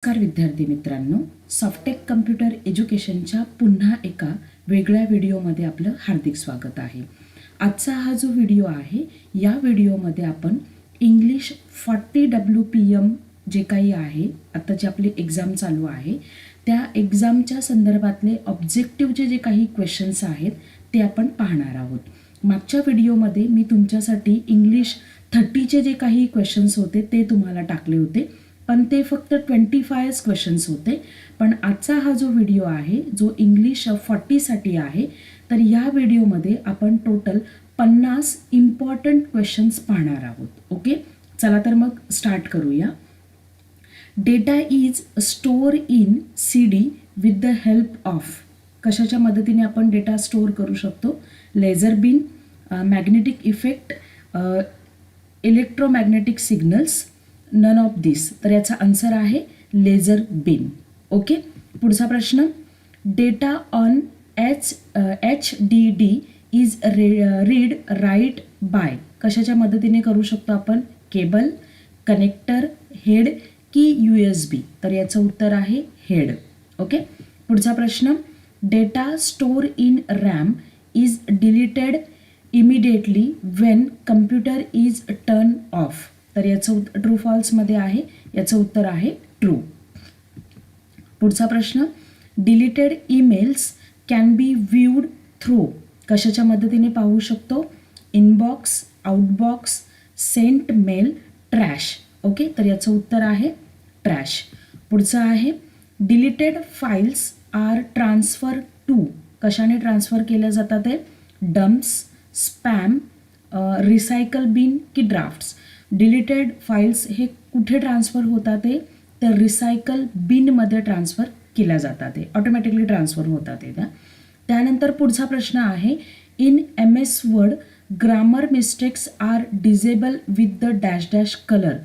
नमस्कार विद्यार्थी मित्रांनो, सॉफ्टेक कम्प्युटर एज्युकेशनच्या पुन्हा एका वेगळ्या व्हिडिओमध्ये आपलं हार्दिक स्वागत आहे. आजचा हा जो व्हिडिओ आहे, या व्हिडिओमध्ये आपण इंग्लिश 40 WPM जे काही आहे, आता जे आपली एक्झाम चालू आहे, त्या एक्झामच्या संदर्भातले ऑब्जेक्टिव्हचे जे काही क्वेश्चन्स आहेत ते आपण पाहणार आहोत. मागच्या व्हिडिओमध्ये मी तुमच्यासाठी इंग्लिश 30चे जे काही क्वेश्चन्स होते ते तुम्हाला टाकले होते, पण ते फक्त 25 क्वेश्चन्स होते. पण आजचा हा जो व्हिडिओ आहे जो इंग्लिश 40साठी आहे, तर या व्हिडिओमध्ये आपण टोटल 50 इम्पॉर्टंट क्वेश्चन्स पाहणार आहोत. ओके, चला तर मग स्टार्ट करूया. Data is store in CD with the help of. कशाच्या मदतीने आपण डेटा स्टोअर करू शकतो? Laser beam, magnetic effect, electromagnetic signals, none of this. तर याचा आन्सर आहे लेझर बीन. ओके, पुढचा प्रश्न. Data on HDD is read write by. कशाच्या मदतीने करू शकतो आपण? केबल, कनेक्टर, हेड की USB. तर याचं उत्तर आहे हेड. ओके, पुढचा प्रश्न. Data store in RAM is deleted immediately when computer is turn off. तर याचं ट्रू फॉल्समध्ये आहे, याचं उत्तर आहे ट्रू. पुढचा प्रश्न. Deleted emails can be viewed through. कशाच्या मदतीने पाहू शकतो? Inbox, outbox, sent mail, trash. Okay, तर याचं उत्तर आहे ट्रॅश. पुढचं आहे. Deleted files are transfer to. कशाने ट्रान्सफर केल्या जातात ते? डम्प्स, स्पॅम, रिसायकल बिन की ड्राफ्ट्स. डिलीटेड फाईल्स हे कुठे ट्रान्सफर होतात? ते तर रिसायकल बिनमध्ये ट्रान्सफर केल्या जातात, ते ऑटोमॅटिकली ट्रान्सफर होतात ते. त्यानंतर पुढचा प्रश्न आहे. In MS Word grammar mistakes are disable with the dash dash colour.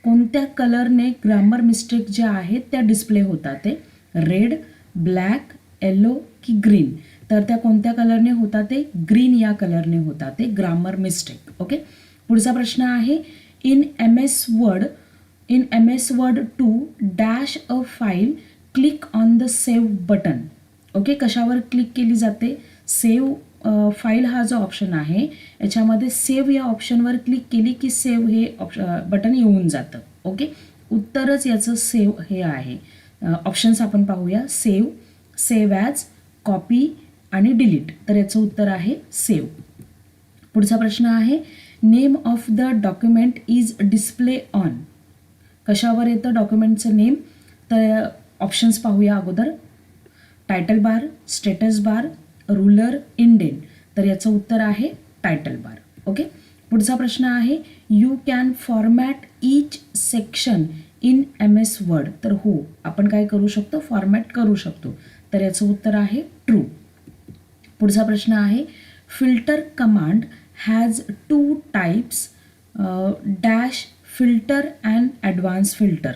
कोणत्या कलरने ग्रामर मिस्टेक ज्या आहेत त्या डिस्प्ले होतात? ते रेड, ब्लॅक, येलो की ग्रीन. तर त्या कोणत्या कलरने होतात? ते ग्रीन या कलरने होतात ते ग्रामर मिस्टेक. ओके, पुढचा प्रश्न आहे. In MS Word to dash a file, click on the save button. Okay, कशावर क्लिक केली जाते? सेव्ह फाईल हा जो ऑप्शन आहे याच्यामध्ये सेव्ह या ऑप्शनवर क्लिक केली की सेव्ह हे बटन येऊन जातं. ओके, उत्तरच याचं सेव्ह हे आहे. ऑप्शन्स आपण पाहूया. सेव्ह, सेव्ह ॲज, कॉपी आणि डिलीट. तर याचं उत्तर आहे सेव्ह. पुढचा प्रश्न आहे. Name of the document is display on. कशावर येतं डॉक्युमेंटचं नेम? तर ऑप्शन्स पाहूया अगोदर. टायटल बार, स्टेटस बार, रुलर, इंडेंट. तर याचं उत्तर आहे टायटल बार. ओके, पुढचा प्रश्न आहे. You can format each section in MS word. तर हो, आपण काय करू शकतो? फॉर्मॅट करू शकतो. तर याचं उत्तर आहे ट्रू. पुढचा प्रश्न आहे. Filter command has two types, dash filter and advanced filter.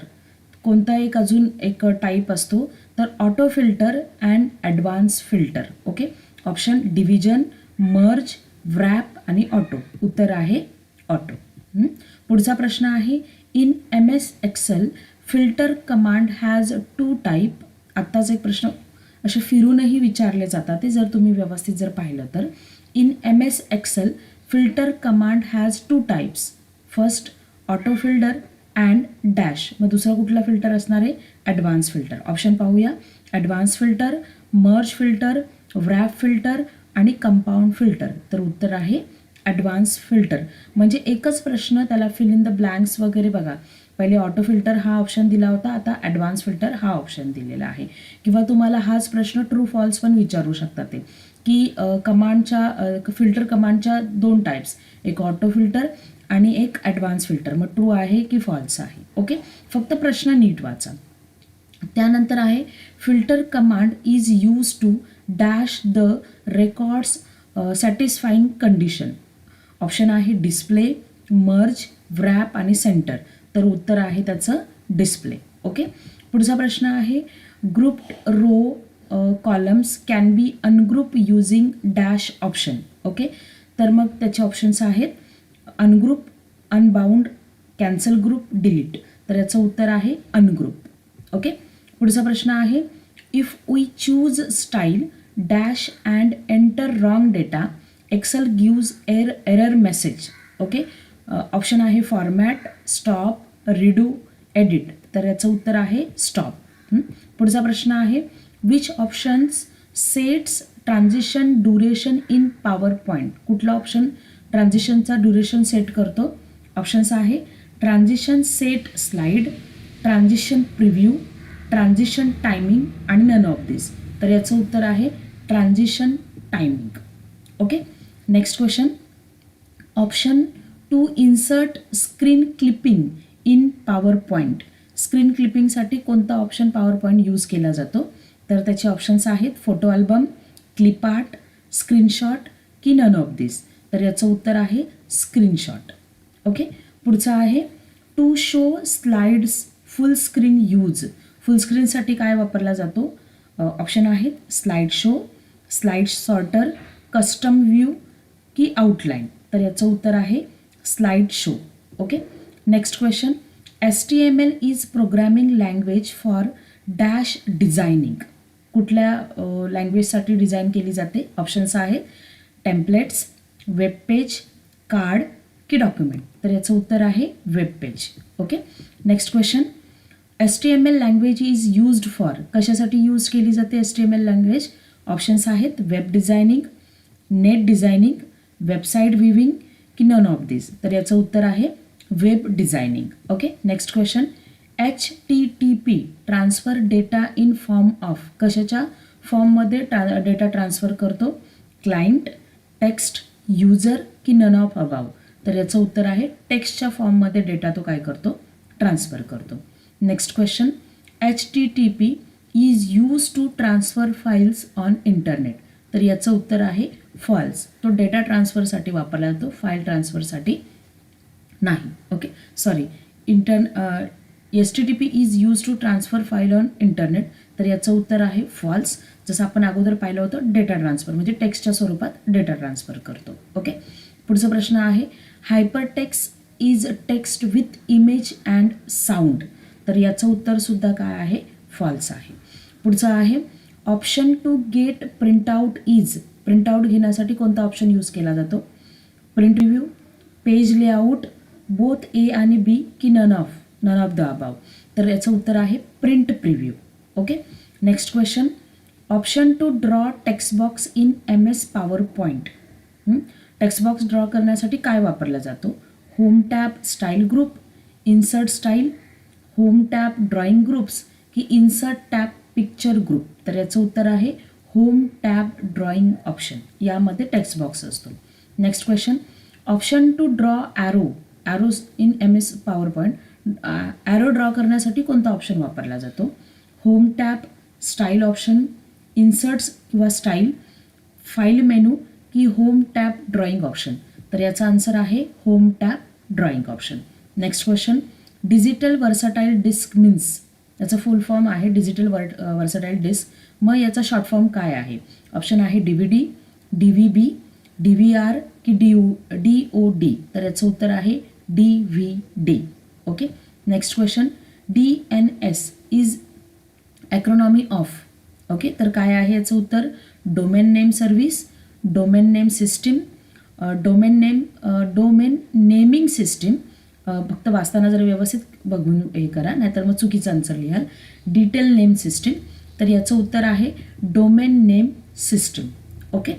कोणता एक अजून एक टाईप असतो? तर auto filter and advance filter. Okay, option division, merge, wrap आणि ऑटो. उत्तर आहे ऑटो. पुढचा प्रश्न आहे. In MS Excel filter command has to type. आत्ताच एक प्रश्न असे फिरूनही विचारले जातात ते, जर तुम्ही व्यवस्थित जर पाहिलं तर. In MS Excel filter command has two types. First auto filter and dash. मग दुसरा कुठला फिल्टर असणार आहे? Advance filter. ऑप्शन पाहूया. Advance filter, merge filter, wrap filter आणि कंपाऊंड फिल्टर. तर उत्तर आहे ॲडव्हान्स फिल्टर. म्हणजे एकच प्रश्न, त्याला फिल इन द ब्लँक्स वगैरे बघा. पहिले ऑटो फिल्टर हा ऑप्शन दिला होता, आता ॲडव्हान्स फिल्टर हा ऑप्शन दिलेला आहे. किंवा तुम्हाला हाच प्रश्न ट्रू फॉल्स पण विचारू शकतात ते, की कमांडच्या फिल्टर कमांडच्या दोन टाईप्स, एक ऑटो फिल्टर आणि एक ॲडव्हान्स फिल्टर. मग ट्रू आहे की फॉल्स आहे? ओके, फक्त प्रश्न नीट वाचा. त्यानंतर आहे. Filter command is use to dash the records satisfying condition. Option आहे डिस्प्ले, मर्ज, व्रॅप आणि सेंटर. तर उत्तर आहे त्याचं डिस्प्ले. ओके, पुढचा प्रश्न आहे. Grouped row columns can be ungroup using dash option. Okay, तर मग त्याचे ऑप्शन्स आहेत ungroup, unbound, cancel group, delete. तर याचं उत्तर आहे अनग्रुप. ओके. पुढचा प्रश्न आहे if we choose style dash and enter wrong data Excel gives error message. Okay. Option आहे फॉर्मॅट, स्टॉप, रिडू, एडिट. तर याचं उत्तर आहे स्टॉप. पुढचा प्रश्न आहे which options sets transition duration in PowerPoint. कुठला ऑप्शन ट्रान्झिशनचा ड्युरेशन सेट करतो? ऑप्शन्स आहे transition set slide, transition preview, transition timing आणि नन ऑफ दिस. तर याचं उत्तर आहे transition timing. Okay. Next question option to insert screen clipping in PowerPoint. Screen क्लिपिंगसाठी कोणता ऑप्शन पॉवर पॉईंट यूज केला जातो? तर त्याचे ऑप्शन्स आहेत photo album, clip art, screenshot की नन ऑफ दिस. तर याचं उत्तर आहे स्क्रीनशॉट. ओके. पुढचं आहे to show slides full screen use. Full स्क्रीनसाठी काय वापरला जातो? ऑप्शन आहेत slide show, slide sorter, custom view की आउटलाईन. तर याचं उत्तर आहे slide show. Okay. Next question HTML is programming language for dash designing. कुठल्या लँग्वेजसाठी डिझाईन केली जाते? ऑप्शन्स आहे टेम्पलेट्स, वेब पेज, कार्ड की डॉक्युमेंट. तर याचं उत्तर आहे web page. Okay. Next question HTML language is used for. कशासाठी यूज केली जाते HTML लँग्वेज? ऑप्शन्स आहेत web designing, net designing, website viewing की नन ऑफ दिस. तर याचं उत्तर आहे web designing. Okay. Next question HTTP transfer data in form of. कशाच्या फॉर्ममध्ये डेटा ट्रान्सफर करतो? क्लायंट, टेक्स्ट, युजर की नन ऑफ अबाव. तर याचं उत्तर आहे टेक्स्टच्या फॉर्ममध्ये डेटा तो काय करतो? ट्रान्सफर करतो. Next question HTTP is use to transfer files on internet. तर याचं उत्तर आहे फॉल्स. तो डेटा ट्रान्सफरसाठी वापरला जातो, फाईल ट्रान्सफरसाठी नाही. Okay. Sorry, HTTP is use to transfer file on internet. तर याचं उत्तर आहे फॉल्स. जसं आपण अगोदर पाहिलं होतं डेटा ट्रान्सफर म्हणजे टेक्स्टच्या स्वरूपात डेटा ट्रान्सफर करतो. ओके. पुढचा प्रश्न आहे hypertext is text with image and sound. तर याचं उत्तर सुद्धा काय आहे? फॉल्स आहे. पुढचं आहे option to get printout is. Printout घेण्यासाठी कोणता ऑप्शन यूज केला जातो? Print review, page layout, both A आणि बी की नन ऑफ द अबाव. तर याचं उत्तर आहे print preview. Okay. Next question option to draw text box in MS PowerPoint. Text box draw करण्यासाठी काय वापरला जातो? Home tab style group, insert style, home tab drawing groups की insert tab picture group. तर याचं उत्तर आहे home tab drawing option. यामध्ये टेक्स्ट बॉक्स असतो. Next question option to draw arrows in MS PowerPoint. Arrow draw करण्यासाठी कोणता option वापरला जातो? Home tab, style option, inserts किंवा स्टाईल, फाईल मेनू की होम टॅब ड्रॉइंग ऑप्शन. तर याचा आन्सर आहे home tab drawing option. Next question digital versatile disc means. याचा फुल फॉर्म आहे डिजिटल वर्सटाईल डिस्क. मग याचा शॉर्ट फॉर्म काय आहे? ऑप्शन आहे DVD, DVB, DVR की DOD. तर याचं उत्तर आहे DVD. Okay. Next question DNS is acronym of. Okay. तर काय आहे याचं उत्तर? Domain name service, domain name system, domain naming system. फक्त वाचताना जर व्यवस्थित बघून हे करा, नाहीतर मग चुकीचं आन्सर लिहाल. Detail name system. तर याचं उत्तर आहे डोमेन नेम सिस्टीम. ओके.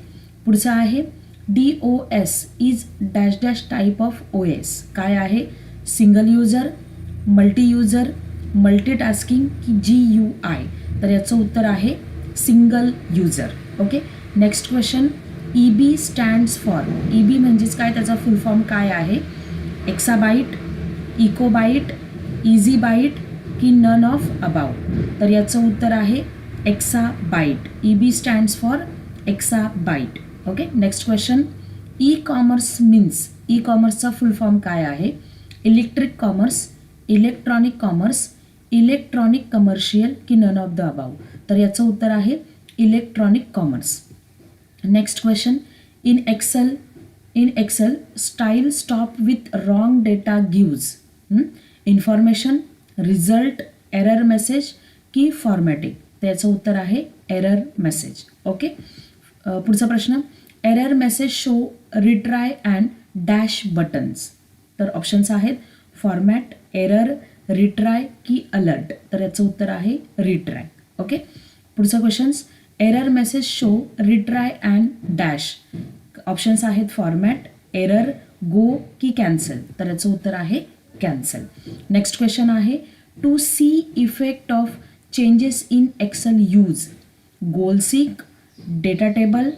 पुढचं आहे DOS is dash dash type of OS. काय आहे? Single user, multi user, multitasking की GUI. तर याचं उत्तर आहे single user. Okay. Next question EB stands for. EB म्हणजेच काय? त्याचा फुल फॉर्म काय आहे? एक्साबाईट, इकोबाईट, इझी बाईट की नन ऑफ अबाव. तर याचं उत्तर आहे exabyte. EB stands for exabyte. Okay. Next question e commerce means. E कॉमर्सचा फुल फॉर्म काय आहे? Electric commerce, electronic commerce, electronic commercial की नन ऑफ द अबाव. तर याचं उत्तर आहे electronic commerce. Next question in Excel style stop with wrong data gives information, result, error message की formatting? तर याचं उत्तर आहे एरर मेसेज. ओके. पुढचा प्रश्न, error message show retry and dash buttons. तर ऑप्शन्स आहेत फॉर्मॅट, एरर, रिट्राय की अलर्ट. तर याचं उत्तर आहे रिट्राय. ओके. पुढचा questions, error message show retry and dash. Options आहेत फॉर्मॅट, एरर, गो की कॅन्सल. तर याचं उत्तर आहे कॅन्सल. नेक्स्ट क्वेश्चन आहे, to see effect of changes in Excel use goal seek, data table,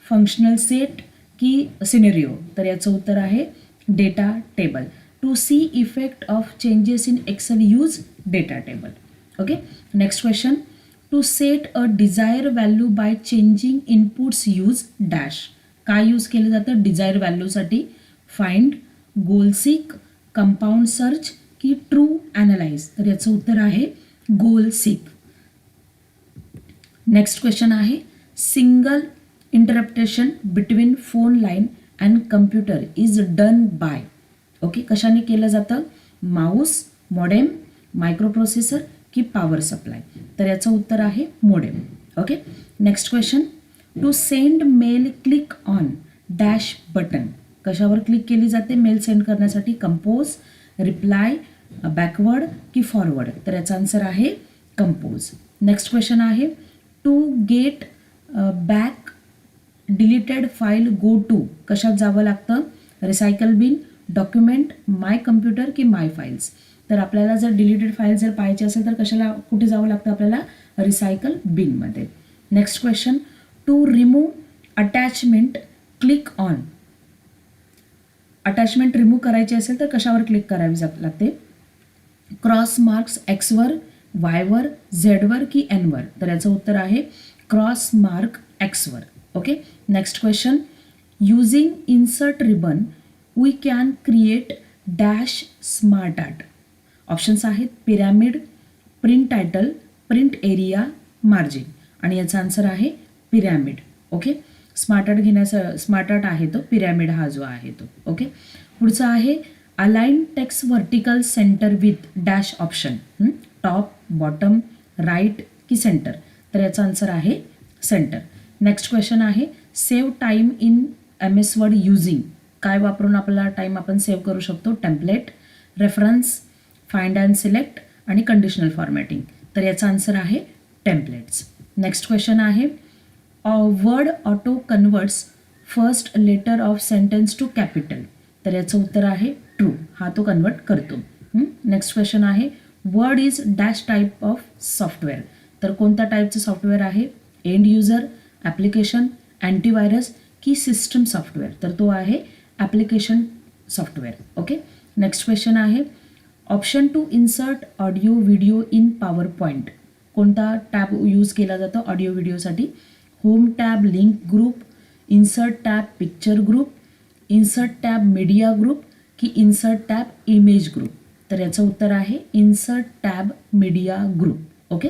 functional set की scenario. तर याचं उत्तर आहे data table. To see effect of changes in Excel use data table. Okay. Next question, to set a desire value by changing inputs use dash. काय use केलं जातं desire व्हॅल्यूसाठी? Find, goal seek, compound search की true analyse. तर याचं उत्तर आहे goal seek. Next question आहे, single interpretation between phone line and computer is done by. Okay. कशाने केलं जातं? माऊस, मॉडेम, मायक्रोप्रोसेसर की पॉवर सप्लाय. तर याचं उत्तर आहे modem. Okay. Next question, to send mail click on dash button. कशावर क्लिक केली जाते मेल सेंड करण्यासाठी? कंपोज, रिप्लाय, बॅकवर्ड की फॉरवर्ड. तर याचा आन्सर आहे कंपोज. नेक्स्ट क्वेश्चन आहे, to get back deleted file go to. कशात जावं लागतं? Recycle bin, document, my computer की माय फाईल्स. तर आपल्याला जर डिलीटेड फाईल जर पाहायची असेल तर कशाला कुठे जावं लागतं आपल्याला? रिसायकल बिनमध्ये. Next question, to remove attachment click on. Attachment remove करायची असेल तर कशावर क्लिक करावी लागते? क्रॉस मार्क्स एक्सवर, वायवर, झेडवर की एनवर. तर याचं उत्तर आहे क्रॉस मार्क एक्सवर. Okay. Next question, using insert ribbon we can create dash smart art. Options आहेत pyramid, print title, print area, margin. आणि याचा आन्सर आहे पिरॅमिड. ओके. स्मार्ट आर्ट घेण्याचा स्मार्ट आर्ट आहे तो पिरॅमिड हा जो आहे तो. ओके. पुढचा आहे, align text vertical centre with dash option. Top, bottom, right की सेंटर. तर याचा आन्सर आहे सेंटर. नेक्स्ट क्वेश्चन आहे, save time in M S Word using. काय वापरून आपला टाईम आपण सेव्ह करू शकतो? Template, reference, find and select आणि कंडिशनल फॉर्मॅटिंग. तर याचा आन्सर आहे टेम्पलेट्स. नेक्स्ट क्वेश्चन आहे, Word auto converts first letter of sentence to capital. तर याचं उत्तर आहे ट्रू. हा तो कन्वर्ट करतो. नेक्स्ट क्वेश्चन आहे, Word is dash type of software. तर कोणत्या टाईपचं सॉफ्टवेअर आहे? एंड युजर, ॲप्लिकेशन, अँटीव्हायरस की सिस्टम सॉफ्टवेअर. तर तो आहे application software. Okay. Next question आहे, option to insert audio video in PowerPoint. कोणता टॅब यूज केला जातो ऑडिओ व्हिडिओसाठी? Home tab link group, insert tab picture group, insert tab media group की इन्सर्ट टॅब इमेज ग्रुप. तर याचं उत्तर आहे insert tab media group. Okay.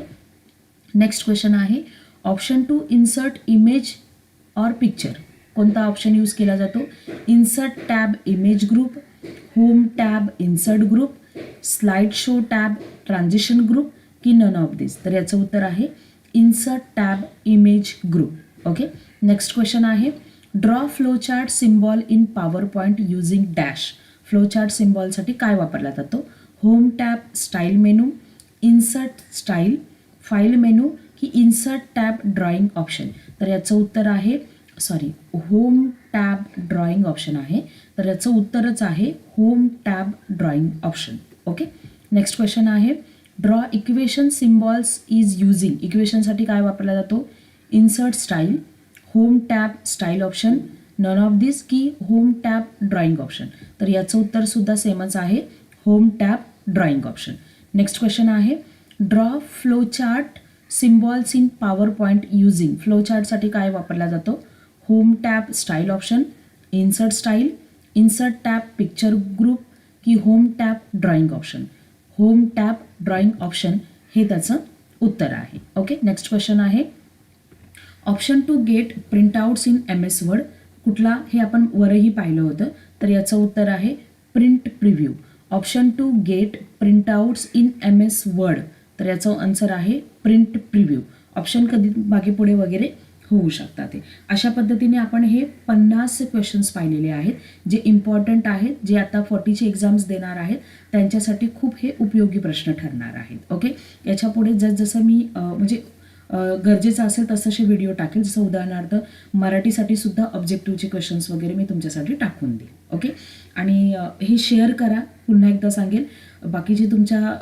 Next question आहे, option to insert image or picture. कोणता ऑप्शन यूज केला जातो? Insert tab image group, home tab insert group, slide show tab transition group की none of this. तर याचं उत्तर आहे insert tab image group. Okay. Next question आहे, draw flowchart symbol in PowerPoint using dash. Flowchart सिम्बॉलसाठी काय वापरला जातो? Home tab style menu, insert style, file menu की इन्सर्ट टॅब ड्रॉइंग ऑप्शन. तर याचं उत्तर आहे होम टॅब ड्रॉइंग ऑप्शन आहे. तर याचं उत्तरच आहे home tab drawing option. Okay. Next question आहे, draw equation symbols is using. इक्वेशनसाठी काय वापरला जातो? Insert style, home tab style option, none of this की होम टॅब ड्रॉइंग ऑप्शन. तर याचं उत्तर सुद्धा सेमच आहे home tab drawing option. Next question आहे, draw flowchart symbols in PowerPoint using. फ्लोचार्टसाठी काय वापरला जातो? Home tab style option, insert style, insert tab picture group की home tab drawing option. Home tab drawing option हे त्याचं उत्तर आहे. ओके. नेक्स्ट क्वेश्चन आहे, option to get printouts in M S Word. कुठला? हे आपण वरही पाहिलं होतं. तर याचं उत्तर आहे print preview. Option to get printouts in M S Word. तर याचं आन्सर आहे प्रिंट प्रिव्ह्यू. ऑप्शन कधी मागे पुढे वगैरे होऊ शकतात. ते अशा पद्धतीने आपण हे 50 क्वेश्चन्स पाहिलेले आहेत जे इम्पॉर्टंट आहेत, जे आता 40ची एक्झाम्स देणार आहेत त्यांच्यासाठी खूप हे उपयोगी प्रश्न ठरणार आहेत. ओके, याच्यापुढे जसं मी म्हणजे गरजेचं असेल तसे व्हिडिओ टाकेल. जसं उदाहरणार्थ मराठीसाठी सुद्धा ऑब्जेक्टिव्हचे क्वेश्चन्स वगैरे मी तुमच्यासाठी टाकून देईल. ओके, आणि हे शेअर करा. पुन्हा एकदा सांगेल, बाकीचे तुमच्या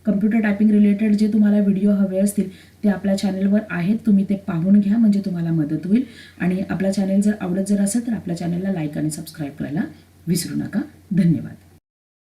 कम्प्युटर टायपिंग रिलेटेड जे तुम्हाला व्हिडिओ हवे असतील ते आपल्या चॅनलवर आहेत, तुम्ही ते पाहून घ्या म्हणजे तुम्हाला मदत होईल. आणि आपला चॅनल जर आवडत असेल तर आपल्या चॅनलला लाईक आणि सबस्क्राईब करायला विसरू नका. धन्यवाद.